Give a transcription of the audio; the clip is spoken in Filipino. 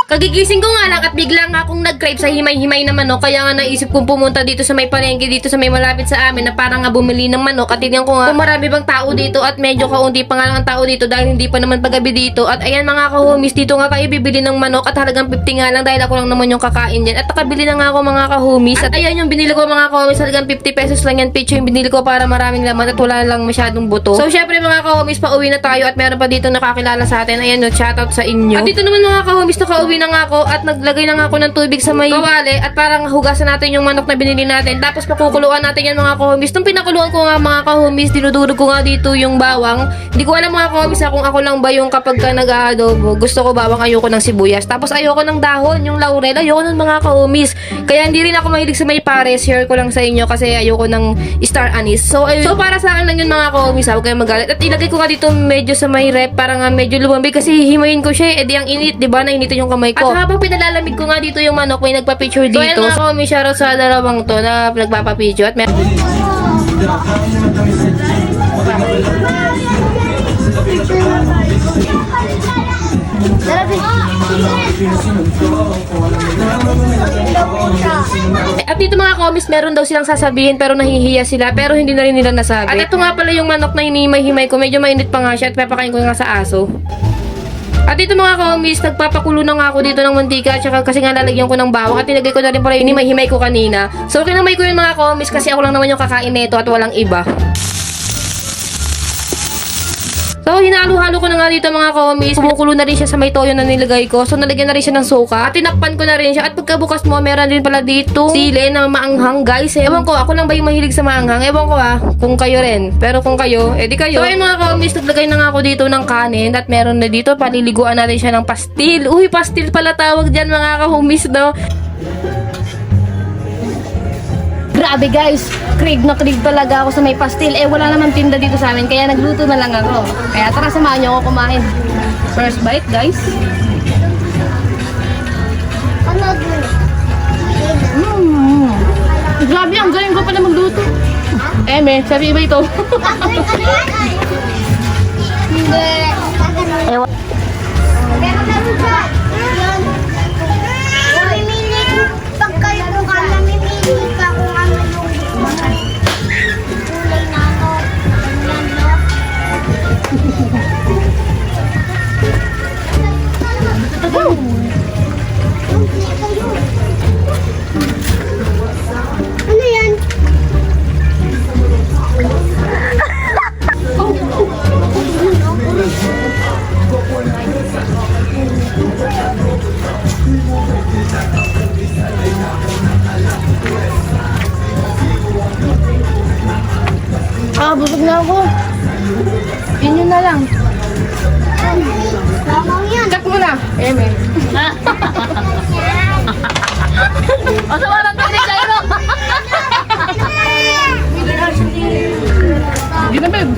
Kagigising ko nga lang at bigla nga akong nag-crave sa himay-himay na manok. Kaya nga naisip kong pumunta dito sa may palengke dito sa may malapit sa amin na parang nga bumili ng manok. At tignan ko nga kung marami bang tao dito at medyo kaunti pa nga lang ang tao dito dahil hindi pa naman paggabi dito. At ayan mga kahumis, dito nga tayo bibili ng manok at halagang 50 nga lang dahil ako lang naman yung kakain dyan. At nakabili na nga ako mga kahumis. At ayan yung binili ko mga kahumis, halagang 50 pesos lang yan. Picture yung binili ko para maraming laman at wala lang masyadong buto. So syempre mga kahumis, pauwi na tayo at meron pa dito nakakilala sa atin. Ayan no, shoutout sa inyo. At dito naman mga kahumis, nakauwi na nga ako at naglagay na nga ako ng tubig sa may kawali at parang hugasan natin yung manok na binili natin. Tapos pakukuluan natin yan mga kahumis. Nung pinakuluan ko nga mga kahumis, dinudurog ko nga dito yung bawang. Hindi ko alam mga kahumis kung ako lang ba yung kapag ka nag-aadobo. Gusto ko bawang, ayoko ng sibuyas. Tapos ayoko ng dahon, yung laurel, ayoko ng mga kahumis. Kaya hindi rin ako mahilig sa may pares. Share ko lang sa inyo kasi ayoko ng star anise. So para sa akin lang yun mga kahumis, huwag kayong magalit. At ilagay ko nga dito medyo sa may rep para nga medyo lumambig kasi hihimayin ko siya eh. Di ang init, di ba? Nainitin yung kamay ko. At habang pinalalamig ko nga dito yung manok, may nagpa-picture dito. So, ayun nga, may shoutout sa dalawang to na nagpapa-picture. At at dito mga komis, meron daw silang sasabihin pero nahihiya sila pero hindi na rin nila nasabi. At ito nga pala yung manok na hinimay-himay ko. Medyo mainit pa nga siya at papakain ko nga sa aso. At dito mga kamis, nagpapakulo na nga ako dito ng mantika at kasi nga lalagyan ko ng bawang at nilagay ko na rin pala yung himay ko kanina. So kinamay ko yun mga kamis kasi ako lang naman yung kakain nito at walang iba. So, hinalo-halo ko na nga dito mga kamis. Kumukulo na rin siya sa may toyo na nilagay ko. So, nalagyan na rin siya ng suka. At tinakpan ko na rin siya. At pagkabukas mo, meron din pala dito sili na maanghang guys. Ewan ko, ako lang ba yung mahilig sa maanghang? Ewan ko kung kayo rin. Pero kung kayo, edi kayo. So, ayun mga kamis, naglagay na nga ako dito ng kanin. At meron na dito, paliliguan natin siya ng pastil. Uy, pastil pala tawag dyan mga kahumis, no? Grabe guys, crave na crave talaga ako sa may pastil. Wala naman tinda dito sa amin, kaya nagluto na lang ako. Kaya tara, samahan niyo ako kumain. First bite guys. Grabe, ang galing ko pala magluto. Sabi iba ito. Ewan. Busog na ako. Yun yun na lang. Cut mo na. O sa mga tuloy kayo. Hindi na babe.